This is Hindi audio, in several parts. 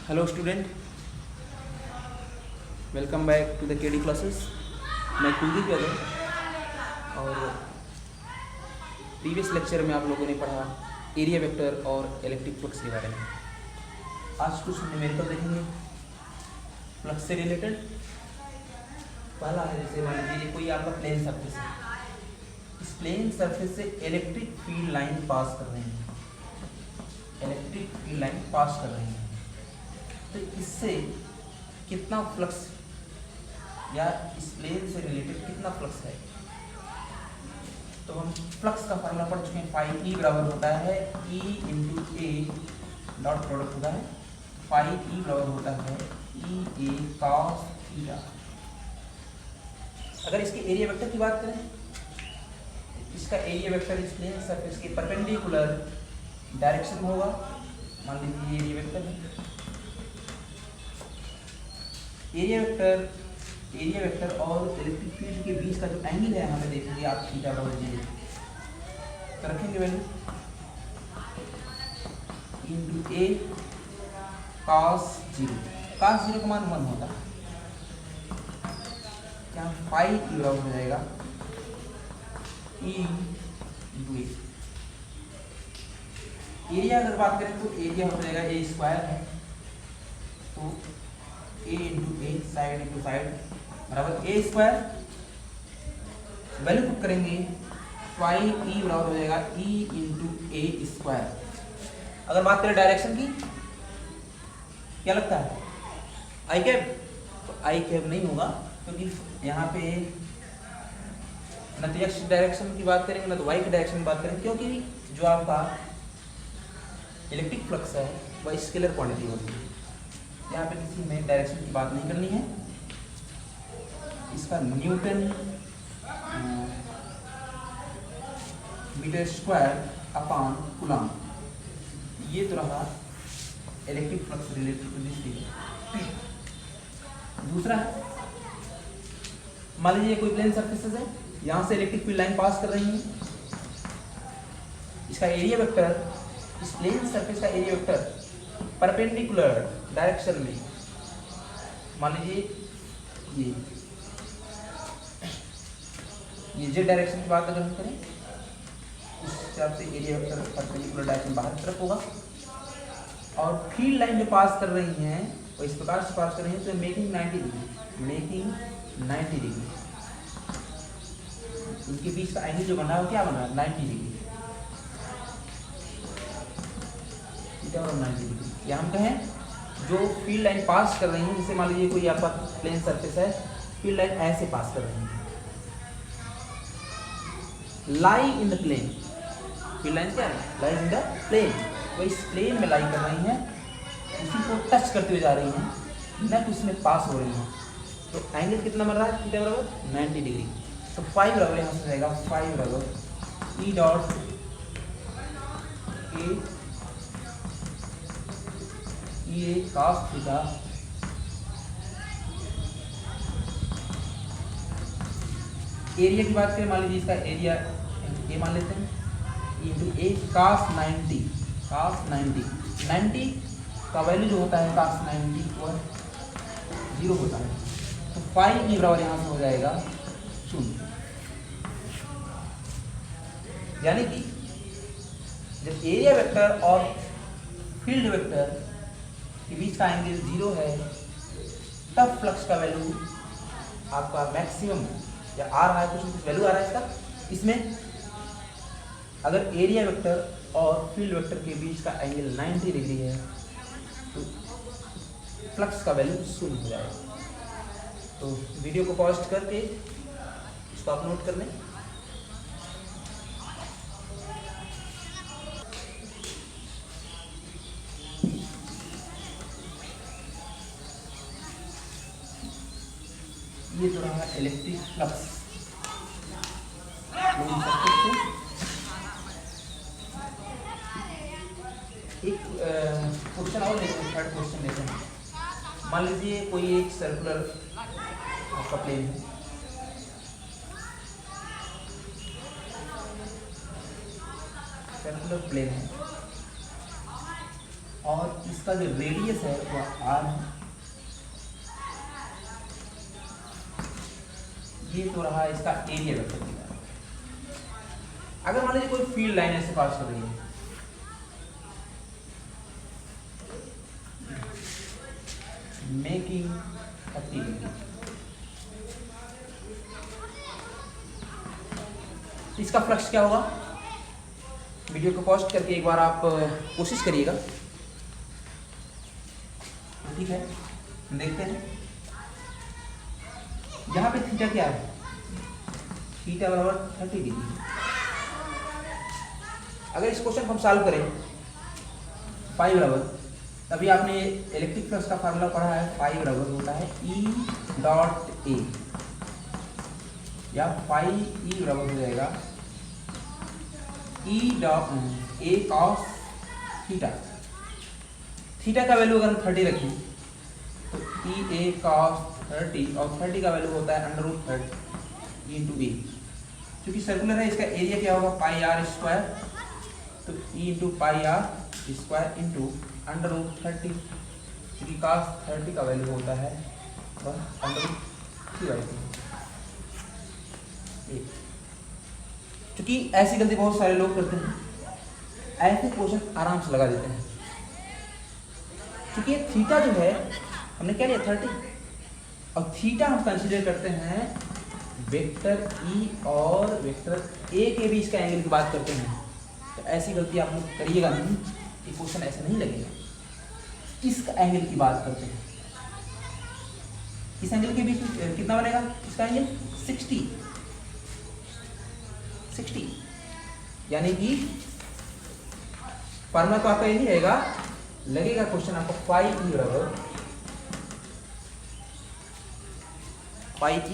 Hello student, welcome back to the KD classes. मैं कुलदीप यादव और प्रीवियस लेक्चर में आप लोगों ने पढ़ा एरिया वेक्टर और इलेक्ट्रिक फ्लक्स के बारे में। आज कुछ न्यूमेरिकल देखेंगे फ्लक्स से रिलेटेड। पहला है, जैसे मान लीजिए कोई आपका प्लेन सरफेस है, इस प्लेन सरफेस से इलेक्ट्रिक फील्ड लाइन पास कर रही है, इलेक्ट्रिक फील्ड लाइन पास कर रही है, तो इससे कितना फ्लक्स या इस प्लेन से रिलेटेड कितना फ्लक्स है। तो हम फ्लक्स का फार्मूला पढ़ चुके हैं। फाई ई बराबर होता है ई इंटू ए डॉट प्रोडक्ट होता है। फाई ई बराबर होता है ई ए कॉस थीटा। अगर इसके एरिया वेक्टर की बात करें, इसका एरिया वेक्टर इस प्लेन सरफेस के परपेंडिकुलर डायरेक्शन में होगा। मान लीजिए ये एरिया वेक्टर है। एरिया वेक्टर और इलेक्ट्रिक फील्ड के बीच का जो एंगल है, हमें देखेंगे आप थीटा बराबर जीरो, तो रखेंगे वैल्यू इंटू ए कॉस जीरो। कॉस जीरो का मान 1 होता है, क्या फाई ई बराबर हो जाएगा ई इंटू ए। एरिया अगर बात करें तो एरिया हो जाएगा ए स्क्वायर है, तो ए इंटू ए साइड इंटू साइड बराबर ए स्क्वायर। वैल्यू पुट करेंगे, फाई ई बराबर हो जाएगा ई इंटू ए स्क्वायर। अगर बात करें डायरेक्शन की, क्या लगता है आई कैप? तो आई कैप नहीं होगा, क्योंकि यहाँ पे न तो एक्स डायरेक्शन की बात करेंगे, न तो वाई की डायरेक्शन की बात करेंगे, क्योंकि जो आपका इलेक्ट्रिक फ्लक्स है वह स्केलर क्वांटिटी होती है। यहाँ पे किसी में डायरेक्शन की बात नहीं करनी है। इसका newton metre square upon coulomb, ये तो रहा electric flux related to this figure. दूसरा है, मान लीजिए कोई प्लेन सरफेसेस है, यहाँ से इलेक्ट्रिक फील्ड लाइन पास कर रही है। इसका एरिया वेक्टर, इस प्लेन सरफेस का एरिया वेक्टर परपेंडिकुलर डायरेक्शन में, मान लीजिए ये जेड डायरेक्शन की बात अगर हम करें, उस हिसाब से एरिया वेक्टर परपेंडिकुलर डायरेक्शन बाहर की तरफ होगा। और फील्ड लाइन जो पास कर रही हैं वो इस प्रकार से पास कर रही हैं, तो मेकिंग 90 डिग्री, मेकिंग 90 डिग्री। इनके बीच का एंगल जो बना है वो क्या बना है? 90 डिग्री। और 90 डिग्री। या हम कहें जो फील्ड लाइन पास कर रही है, जैसे मान लीजिए कोई आपका प्लेन सरफेस है, फील्ड लाइन ऐसे पास कर रही है, lie in the plane. Field line क्या है? Lie in the plane. वो इस प्लेन में लाई कर रही हैं, उसी को टच करते हुए जा रही हैं, न कि उसमें पास हो रही हैं। तो एंगल कितना बन रहा है? थीटा बराबर 90 डिग्री। तो फाई बराबर यहाँ से रहेगा, फाई बराबर ई डॉट ए ये cos थीटा एरिया की बात करें, मान लीजिए इसका एरिया ए मान लेते हैं, इंटू ए cos 90। cos 90 का वैल्यू जो होता है cos 90 वह 0 होता है, तो फाई ई बराबर यहाँ से हो जाएगा 0। यानी कि जब एरिया वेक्टर और फील्ड वेक्टर के बीच का एंगल 0 है, तब फ्लक्स का वैल्यू आपका मैक्सिमम या आ रहा है, कुछ वैल्यू आ रहा है इसका। इसमें अगर एरिया वेक्टर और फील्ड वेक्टर के बीच का एंगल 90 डिग्री है, तो फ्लक्स का वैल्यू 0 हो जाएगा। तो वीडियो को पॉज करके इसको आप नोट कर लें। ये तो रहा इलेक्ट्रिक फ्लक्स। एक क्वेश्चन और देखते हैं, थर्ड क्वेश्चन देखते हैं। मान लीजिए कोई एक सर्कुलर आपका प्लेन है, सर्कुलर प्लेन है और इसका जो रेडियस है वह r है। ये तो रहा इसका एरिया वेक्टर की तरह। अगर मान लीजिए कोई फील्ड लाइन ऐसे पास कर रही है, मेकिंग 30 डिग्री, इसका फ्लक्स क्या होगा? वीडियो को पॉज करके एक बार आप कोशिश करिएगा। ठीक है, देखते हैं यहाँ पे थीटा क्या है, थीटा बराबर 30 डिग्री। अगर इस क्वेश्चन को हम सॉल्व करें फाई बराबर, तभी आपने इलेक्ट्रिक फ्लक्स का फार्मूला पढ़ा है, फाई बराबर होता है ई डॉट ए, या फाई ई बराबर हो जाएगा E dot A cos theta. Theta का वैल्यू अगर हम 30 रखें तो ई ए कॉस 30, और 30 का वैल्यू होता है √30 इंटू ए। क्योंकि सर्कुलर है, इसका एरिया क्या होगा, पाई आर स्क्वायर, तो E into pi are square into √30, क्योंकि कॉस 30 का वैल्यू होता है √3/2। क्योंकि ऐसी गलती बहुत सारे लोग करते हैं, ऐसे क्वेश्चन आराम से लगा देते हैं। क्योंकि थीटा जो है हमने क्या लिया 30, और थीटा हम कंसीडर करते हैं वेक्टर ई और वेक्टर ए के बीच का एंगल की बात करते हैं। तो ऐसी गलती आप लोग करिएगा नहीं, ये क्वेश्चन ऐसा नहीं लगेगा। इसका एंगल की बात करते हैं, इस एंगल के बीच में कितना बनेगा इसका एंगल 60, यानी कि फॉर्मूला तो आपका यही रहेगा, लगेगा क्वेश्चन आपको फाई ई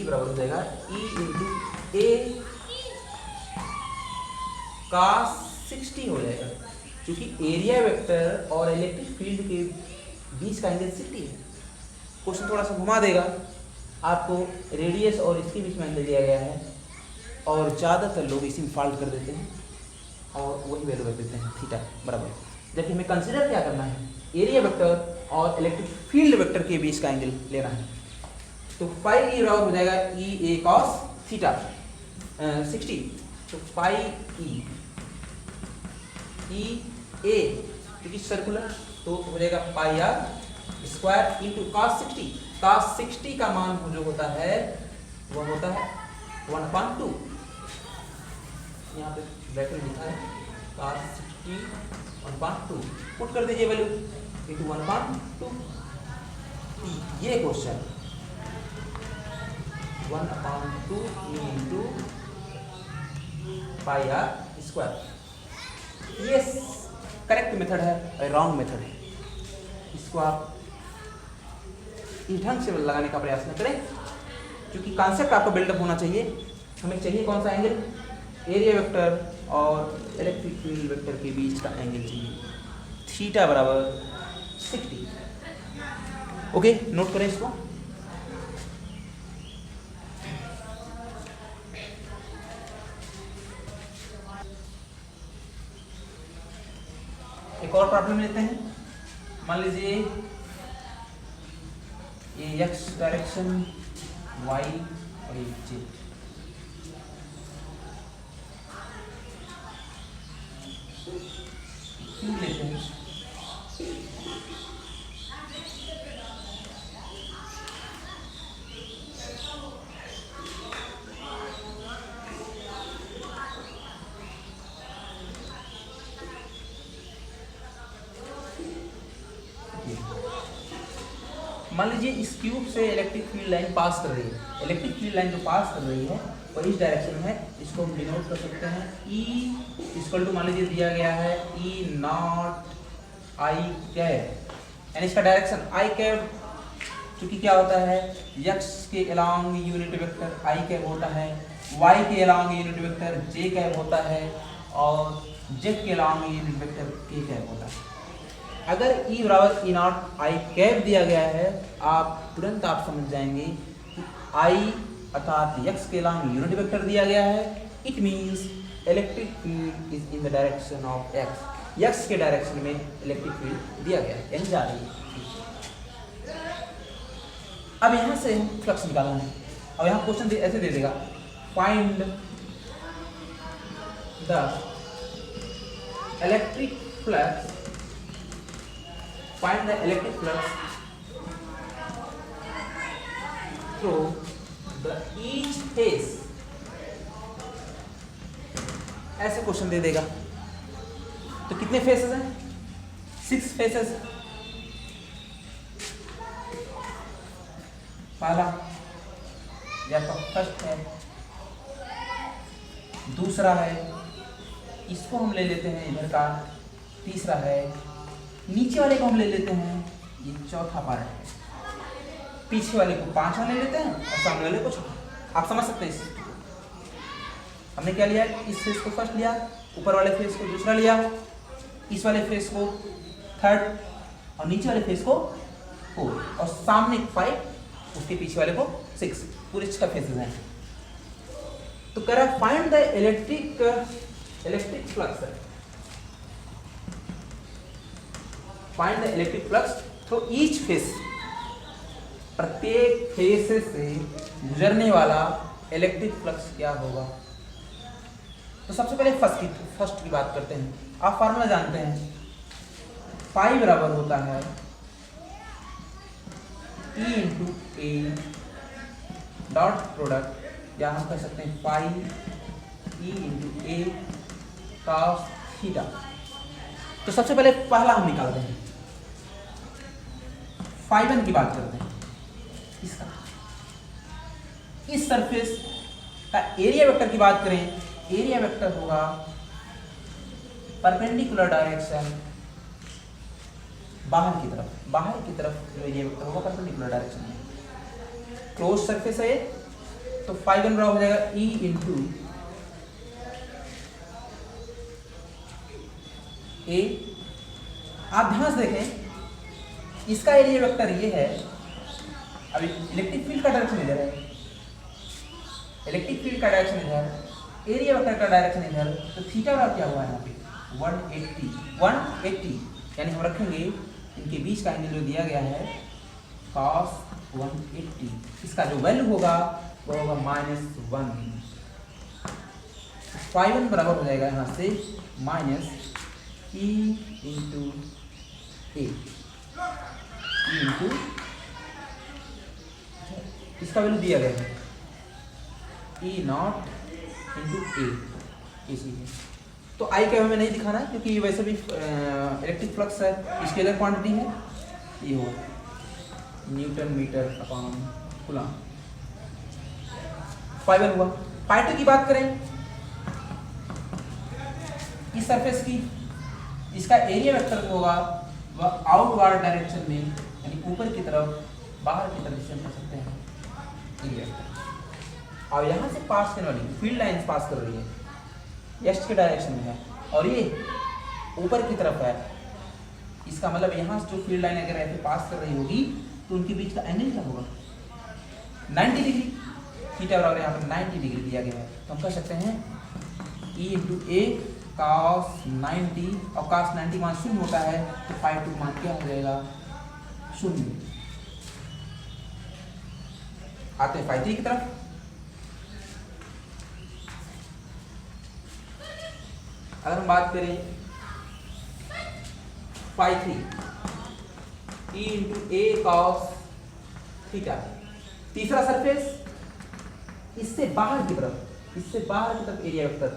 बराबर हो जाएगा ई इंटू ए कॉस 60 हो जाएगा, क्योंकि एरिया वेक्टर और इलेक्ट्रिक फील्ड के बीच का एंगल 60 है। क्वेश्चन थोड़ा सा घुमा देगा, आपको रेडियस और इसके बीच में एंगल दिया गया है, और ज़्यादातर लोग इसी में फॉल्ट कर देते हैं और वही वैल्यू रख देते हैं थीटा बराबर। जबकि हमें कंसीडर क्या करना है, एरिया वेक्टर और इलेक्ट्रिक फील्ड वेक्टर के बीच का एंगल लेना है। तो फाई ई बराबर हो जाएगा ई ए कॉस थीटा 60, तो फाई ई ए क्योंकि सर्कुलर, तो हो जाएगा pi are square into cos 60। Cos 60 का मान जो होता है वह होता है 1/2। यहाँ पे ब्रैकेट लिखा है cos 60 1/2, पुट कर दीजिए वैल्यू इंटू 1/2। ये question 1/2 into pi are square, ये करेक्ट मेथड है, रॉन्ग मेथड है। इसको आप इस ढंग से लगाने का प्रयास न करें, क्योंकि कॉन्सेप्ट आपको बिल्डअप होना चाहिए। हमें चाहिए कौन सा एंगल, एरिया वेक्टर और इलेक्ट्रिक फील्ड वेक्टर के बीच का एंगल चाहिए, थीटा बराबर 60। ओके, नोट करें इसको। एक और प्रॉब्लम लेते हैं। मान लीजिए ये x डायरेक्शन, y और ये z। क्यों लेते हैं, मान लीजिए इस क्यूब से इलेक्ट्रिक फील्ड लाइन पास कर रही है। इलेक्ट्रिक फील्ड लाइन जो पास कर रही है वो इस डायरेक्शन में है, इसको हम डिनोट कर सकते हैं E इक्वल टू, मान लीजिए दिया गया है E नॉट I कैप, यानी इसका डायरेक्शन I कैप, क्योंकि क्या होता है x के along unit vector I cap होता है, y के along unit vector j cap होता है, और z के along unit vector k cap होता है। अगर E बराबर E नॉट I कैप दिया गया है, आप तुरंत आप समझ जाएंगे कि I अर्थात x के अलोंग यूनिट वेक्टर दिया गया है, it means electric field is in the direction of x। X के डायरेक्शन में इलेक्ट्रिक फील्ड दिया गया है, यानी जा रही है। अब यहाँ से फ्लक्स निकालना है। अब यहाँ क्वेश्चन ऐसे दे देगा, find the electric flux, find the electric flux through the each face. ऐसे क्वेश्चन दे देगा। तो कितने फेसेस हैं? 6 फेसेस। पहला या तो फर्स्ट है, दूसरा है, इसको हम ले लेते हैं इधर का, तीसरा है, नीचे वाले को हम ले लेते हैं, ये चौथा पार्ट है, पीछे वाले को पांचवा ले लेते हैं और सामने वाले को छठा। आप समझ सकते हैं इसे। हमने क्या लिया? इस फेस को फर्स्ट लिया, ऊपर वाले फेस को दूसरा लिया, इस वाले फेस को थर्ड और नीचे वाले फेस को फोर्थ, और सामने 5, उसके पीछे वाले को 6, पूरे 6 फेसेस हैं। तो कह रहा है find the electric flux, find the electric flux through each face. प्रत्येक फेस से गुजरने वाला इलेक्ट्रिक फ्लक्स क्या होगा। तो सबसे पहले फर्स्ट की बात करते हैं। आप फार्मूला जानते हैं, पाई बराबर होता है E इंटू ए डॉट प्रोडक्ट, या हम कह सकते हैं पाई E इंटू ए कॉस थीटा। तो सबसे पहले पहला हम निकालते हैं, φ1 की बात करते हैं। इसका इस सरफेस का एरिया वेक्टर की बात करें, एरिया वेक्टर होगा परपेंडिकुलर डायरेक्शन बाहर की तरफ जो एरिया वेक्टर होगा परपेंडिकुलर डायरेक्शन में। क्लोज सरफेस है तो φ1 बराबर हो जाएगा E इंटू ए। आप ध्यान से देखें, इसका एरिया वेक्टर ये है। अभी इलेक्ट्रिक फील्ड का डायरेक्शन इधर है, इलेक्ट्रिक फील्ड का डायरेक्शन इधर, एरिया वेक्टर का डायरेक्शन इधर, तो थीटा बराबर क्या हुआ है यहाँ पे 180, यानी हम रखेंगे इनके बीच का एंगल जो दिया गया है cos 180। इसका जो वैल्यू होगा वो होगा -1। φ1 बराबर हो जाएगा यहाँ से माइनस E इंटू ए, इसका वैल्यू दिया गया है E0 इंटू ए, इसी है। तो आई के हमें नहीं दिखाना है क्योंकि वैसे भी इलेक्ट्रिक फ्लक्स है, स्केलर क्वांटिटी है, ये हो न्यूटन मीटर अपॉन कूलम। φ1 हुआ। φ2 की बात करें, इस सरफेस की, इसका एरिया वेक्टर होगा वह आउटवर्ड डायरेक्शन में, यानी ऊपर की तरफ, बाहर की तरफ से कर सकते हैं एरिया वेक्टर। और यहाँ से पास करने वाली फील्ड लाइन पास कर रही है, एस्ट के डायरेक्शन में है और ये ऊपर की तरफ है। इसका मतलब यहाँ से जो फील्ड लाइन अगर ऐसे पास कर रही होगी तो उनके बीच का एंगल क्या होगा 90 डिग्री। थीटा बराबर यहाँ पर 90 डिग्री दिया गया है, तो हम कह सकते हैं E इंटू ए cos 90, और cos 90 मान 0 होता है तो φ2 मान क्या हो जाएगा 0। आते हैं φ3 की तरफ। अगर हम बात करें φ3 E इंटू ए cos थीटा, तीसरा सरफेस, इससे बाहर की तरफ एरिया वेक्टर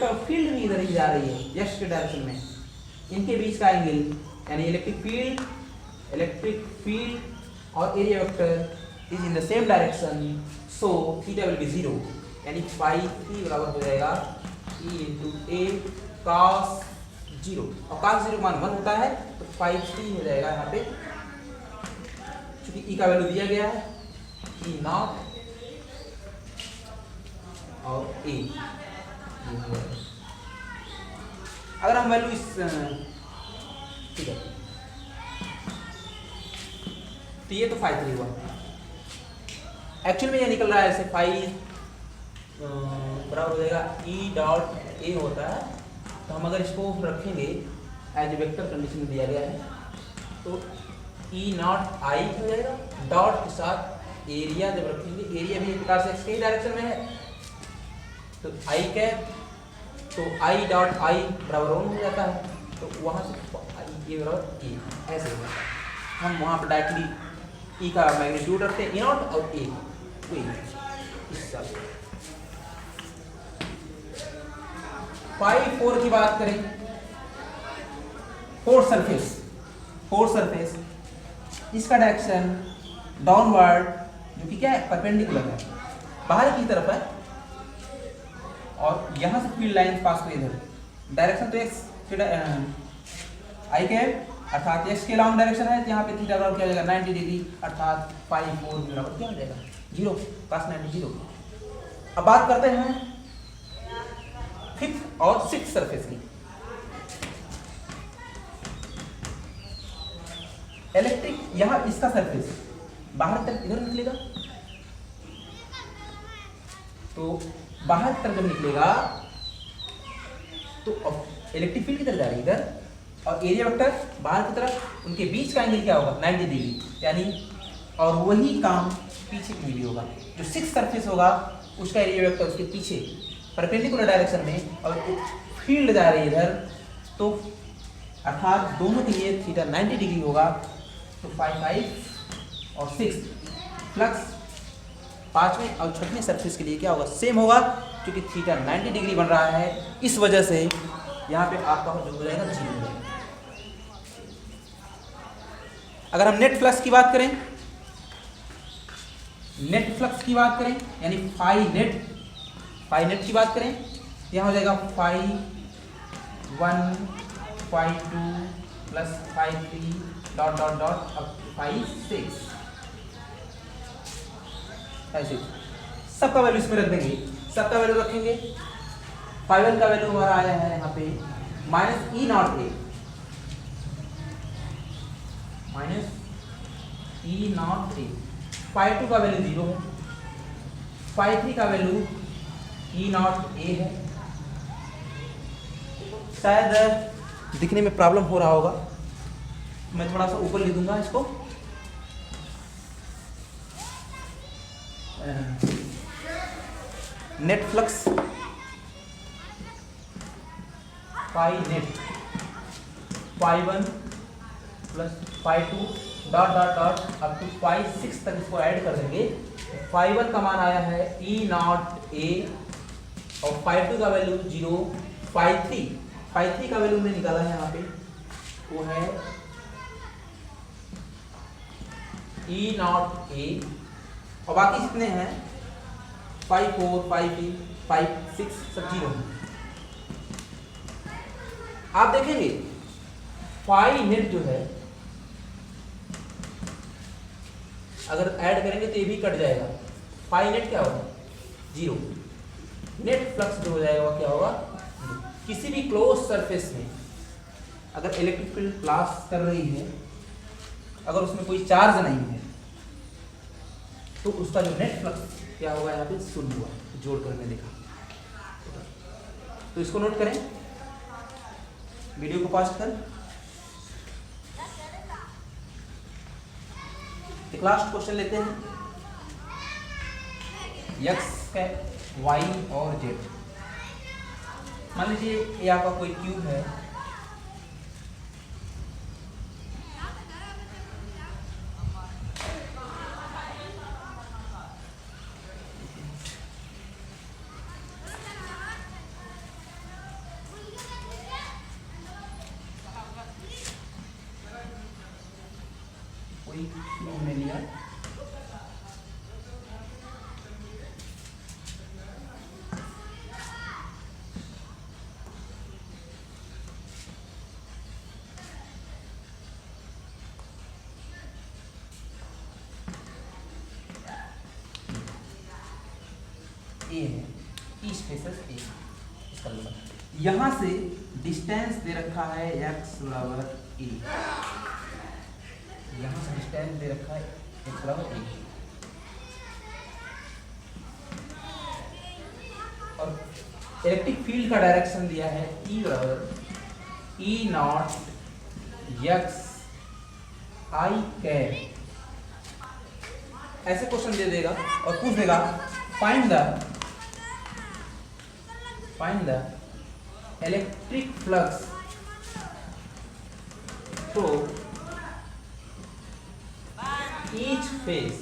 और फील्ड भी इधर ही जा रही है एक्स के डायरेक्शन में। इनके बीच का एंगल यानी इलेक्ट्रिक फील्ड और area vector is in the same direction, so theta will be 0, यानी φ3 बराबर हो जाएगा E इंटू ए cos 0, और cos 0 मान 1 होता है तो φ3 हो जाएगा यहाँ पे, चूंकि E का वैल्यू दिया गया है E0 और A। अगर हम वैल्यू इस ठीक है, तो ये तो φ3 हुआ। एक्चुअल में ये निकल रहा है ऐसे, φ बराबर हो जाएगा E डॉट ए होता है तो हम अगर इसको रखेंगे एज ए वेक्टर कंडीशन में दिया गया है तो ई नॉट आई हो जाएगा, डॉट के साथ एरिया जब रखेंगे, एरिया भी एक प्रकार से एक्स के डायरेक्शन में है, तो आई कैप, तो आई डॉट आई बराबर 1 हो जाता है, तो वहाँ से ये बराबर ए ऐसे होगा। हम वहाँ पर डायरेक्टली ई का मैग्नीट्यूड रखते हैं, ई नॉट और ए, तो इस हिसाब से। 5 4 की बात करें, फोर्स सरफेस इसका डायरेक्शन डाउनवर्ड जो कि क्या है परपेंडिकुलर है, बाहर की तरफ है, और यहाँ से फील्ड लाइन पास हुई इधर, डायरेक्शन तो एक्स आई कैप अर्थात एक्स के लॉन्ग डायरेक्शन है, यहाँ पे थीटा बराबर क्या हो जाएगा 90 डिग्री, अर्थात 5 4 बराबर क्या हो जाएगा 0, cos 90 0। अब बात करते हैं 5th और 6th सरफेस की। इलेक्ट्रिक यहाँ इसका सरफेस बाहर तक इधर निकलेगा, तो बाहर तरफ जब निकलेगा तो इलेक्ट्रिक फील्ड किधर जा रही है इधर, और एरिया वेक्टर बाहर की तरफ, उनके बीच का एंगल क्या होगा 90 डिग्री, यानी और वही काम पीछे की भी होगा। जो 6th सरफेस होगा उसका एरिया वेक्टर उसके पीछे परपेंडिकुलर डायरेक्शन में, और फील्ड जा रही है इधर, तो अर्थात दोनों के लिए थीटा 90 डिग्री होगा, तो 5 और 6 फ्लक्स 5वें और 6वें सरफेस के लिए क्या होगा सेम होगा, क्योंकि थीटा 90 डिग्री बन रहा है, इस वजह से यहाँ पे आपका जो हो जाएगा 0 हो जाएगा। अगर हम नेट फ्लक्स की बात करें, यानी फाई नेट की बात करें, यहाँ हो जाएगा phi 1 phi 2 plus phi 3 dot dot dot अब फाई 6 ऐसे सबका वैल्यू इसमें रख देंगे, सबका वैल्यू रखेंगे। फाई 1 का वैल्यू हमारा आया है यहाँ पे minus E naught A, phi 2 का वैल्यू 0 है, फाई 3 का वैल्यू ई नॉट ए है। शायद दिखने में प्रॉब्लम हो रहा होगा, मैं थोड़ा सा ऊपर लिख दूंगा इसको, net flux phi net phi 1 plus phi 2 dot dot dot up to phi 6 तक इसको ऐड कर देंगे। फाई 1 का मान आया है ई नॉट ए, और फाई 2 का वैल्यू 0, फाई 3 का वैल्यू हमने निकाला है यहाँ पे, वो है ई नॉट ए, और बाकी जितने हैं फाई 4 फाई 3 फाई 6 सब 0 है। आप देखेंगे फाई नेट जो है अगर ऐड करेंगे तो ये भी कट जाएगा, फाई नेट क्या होगा 0, नेट फ्लक्स जो हो जाएगा वो क्या होगा 0। किसी भी क्लोज सरफेस में अगर इलेक्ट्रिक फील्ड पास कर रही है, अगर उसमें कोई चार्ज नहीं है, तो उसका जो नेट फ्लक्स क्या होगा यहाँ पे 0 हुआ, जोड़ कर मैं देखा। तो इसको नोट करें, वीडियो को पॉज कर। एक लास्ट क्वेश्चन लेते हैं, एक्स का वाई और जेड। मान लीजिए ये आपका कोई क्यूब है, कोई क्यूब में लिया, ए है, ई स्पेसेस ए, इसका मतलब यहाँ से डिस्टेंस दे रखा है x बराबर ए, यहाँ से डिस्टेंस दे रखा है x बराबर ए, और इलेक्ट्रिक फील्ड का डायरेक्शन दिया है E बराबर E not x I cap, ऐसे क्वेश्चन दे देगा और पूछ देगा फाइंड द इलेक्ट्रिक फ्लक्स तो ईच फेस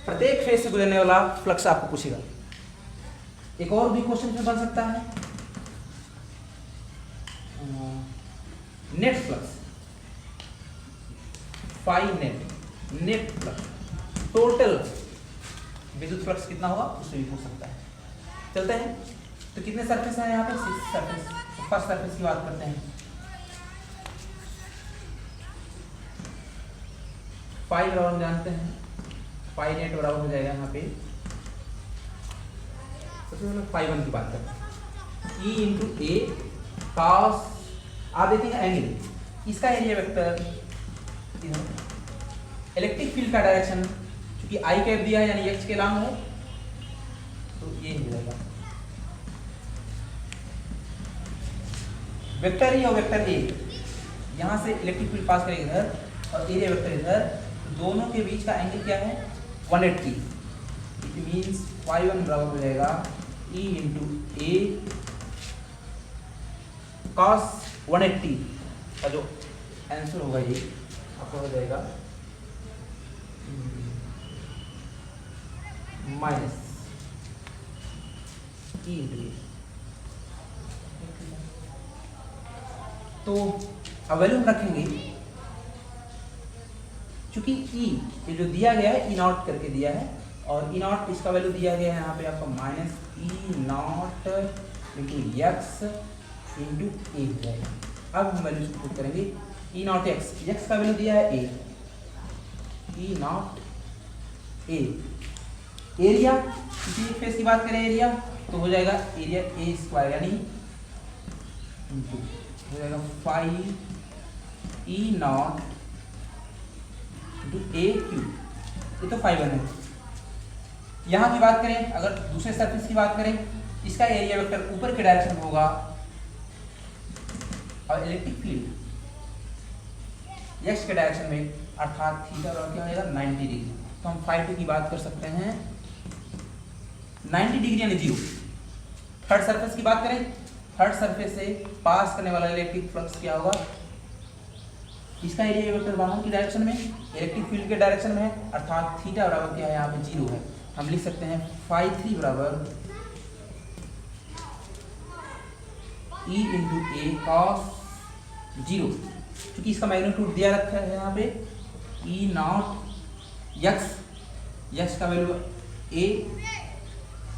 प्रत्येक फेस से गुजरने वाला फ्लक्स आपको पूछेगा। एक और भी क्वेश्चन में बन सकता है net flux, net flux, total विद्युत फ्लक्स कितना होगा उससे भी पूछ सकता है। चलते हैं, तो कितने सरफेस है यहाँ पे? 6 सरफेस। फर्स्ट सरफेस की बात करते हैं। फाई बराबर जानते हैं, फाई नेट बराबर हो जाएगा यहाँ पे, सबसे पहले फाई 1 की बात करते हैं। E इंटू ए कॉस, आप देखेंगे एंगल, इसका एरिया वेक्टर, इलेक्ट्रिक फील्ड का डायरेक्शन क्योंकि आई कैप दिया है यानी एक्स के लॉन्ग है, तो ये हो जाएगा वेक्टर ई और वेक्टर ए, यहां से इलेक्ट्रिक फील्ड पास करेंगे इधर और एरिया वेक्टर इधर, तो दोनों के बीच का एंगल क्या है? 180। इट मींस फाई 1 बराबर हो जाएगा E इंटू ए कॉस 180 का जो आंसर होगा ये आपको हो जाएगा माइनस E इंटू ए। तो अब वैल्यू हम रखेंगे, चूंकि E ये जो दिया गया है E नॉट करके दिया है और E नॉट इसका वैल्यू दिया गया है यहाँ पे आपका minus E not into X into A हो जाएगा। अब हम वैल्यू पुट करेंगे E नॉट एक्स का वैल्यू दिया है A, E not A, area किसी एक फेस की बात करें एरिया तो हो जाएगा एरिया ए स्क्वायर यानी इंटू हो जाएगा 5 E not into A Q, ये तो 5 है। यहाँ की बात करें, अगर दूसरे सरफेस की बात करें, इसका एरिया वेक्टर ऊपर के डायरेक्शन में होगा और इलेक्ट्रिक फील्ड एक्स के डायरेक्शन में, अर्थात थीटा और क्या हो जाएगा 90 डिग्री। तो हम फाई 2 की बात कर सकते हैं 90 डिग्री यानी 0। थर्ड सरफेस की बात करें, थर्ड सरफेस से पास करने वाला इलेक्ट्रिक फ्लक्स क्या होगा? इसका एरिया वेक्टर बाहर की डायरेक्शन में, इलेक्ट्रिक फील्ड के डायरेक्शन में है, अर्थात थीटा बराबर क्या है यहाँ पे 0 है। हम लिख सकते हैं फाई 3 बराबर E इंटू ए कॉस 0, क्योंकि इसका मैग्नीट्यूड दिया रखा है यहाँ पे E नॉट एक्स का value A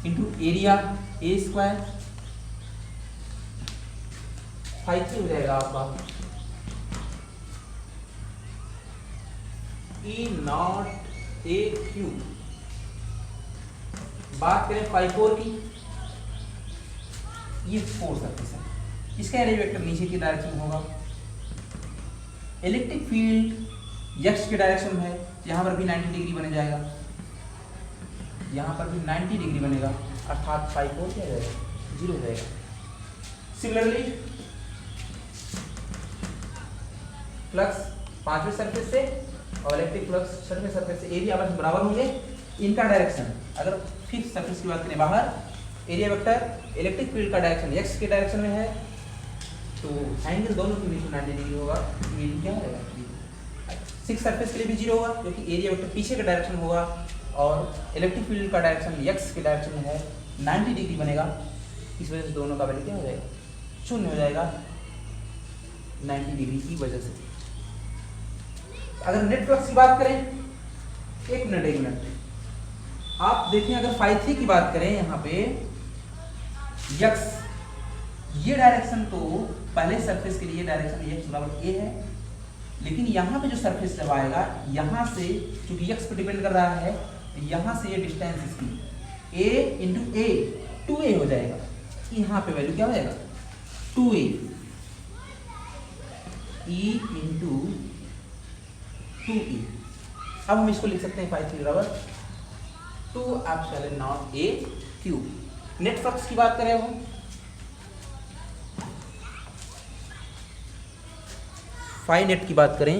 into area a square, phi 3 हो जाएगा आपका E नॉट ए क्यूब। बात करें फाई 4 की, ये 4 सरफेस है, इसका एरिया वेक्टर नीचे की डायरेक्शन में होगा, इलेक्ट्रिक फील्ड एक्स के डायरेक्शन में है, यहाँ पर भी 90 डिग्री बन जाएगा, यहाँ पर भी 90 डिग्री बनेगा, अर्थात फाई 4 क्या जाएगा 0 हो जाएगा। सिमिलरली फ्लक्स पांचवें सरफेस से और इलेक्ट्रिक फ्लक्स छठवें सरफेस से एरिया आपस में बराबर होंगे, इनका डायरेक्शन अगर फिफ्थ सरफेस की बात करें बाहर, एरिया वेक्टर इलेक्ट्रिक फील्ड का डायरेक्शन एक्स के डायरेक्शन में है, तो एंगल दोनों के बीच में 90 डिग्री होगा, ये क्या होगा? सिक्स सरफेस के लिए भी 0 होगा क्योंकि एरिया वेक्टर पीछे का डायरेक्शन होगा और इलेक्ट्रिक फील्ड का डायरेक्शन एक्स के डायरेक्शन में है, 90 डिग्री बनेगा, इस वजह से दोनों का वैल्यू क्या हो जाएगा? 0 हो जाएगा 90 डिग्री की वजह से। अगर नेट फ्लक्स की बात करें, एक मिनट आप देखें, अगर फाई 3 की बात करें यहाँ पे एक्स, ये डायरेक्शन तो पहले सरफेस के लिए डायरेक्शन एक्स बराबर ए है, लेकिन यहाँ पे जो सरफेस जब आएगा यहाँ से, क्योंकि एक्स पर डिपेंड कर रहा है, तो यहाँ से ये डिस्टेंस इसकी a इंटू ए 2a हो जाएगा, यहाँ पे वैल्यू क्या हो जाएगा 2a, e इंटू 2e। अब हम इसको लिख सकते हैं फाई 3 बराबर 2 epsilon not a cube. Net flux की बात करें हम, फाई नेट की बात करें,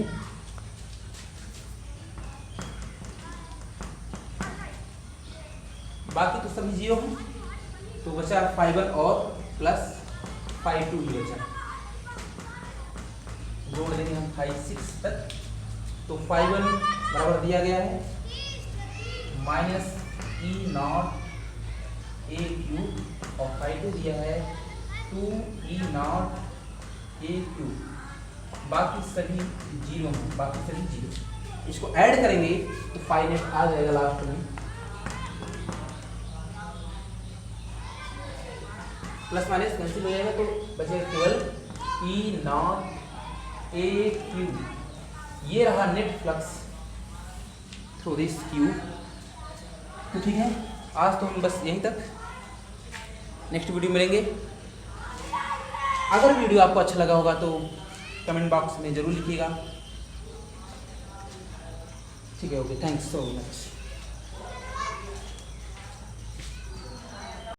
बाकी तो सभी जीरो हैं, तो बचा फाई 1 और प्लस फाई 2 ही बचा, जोड़ देंगे हम फाई 6 तक। तो फाई 1 बराबर दिया गया है माइनस ई नॉट ए क्यूब और फाई 2 दिया है 2 ई नॉट ए क्यूब। बाकी सभी जीरो हैं, बाकी सभी जीरो। इसको ऐड करेंगे तो फाई नेट आ जाएगा लास्ट में, प्लस माइनस कैंसिल हो जाएगा तो बचेगा केवल ई नॉट ए क्यूब। ये रहा net flux through this cube. तो ठीक है, आज तो हम बस यहीं तक, नेक्स्ट वीडियो मिलेंगे। अगर वीडियो आपको अच्छा लगा होगा तो कमेंट बॉक्स में ज़रूर लिखिएगा। ठीक है, ओके, थैंक्स सो मच।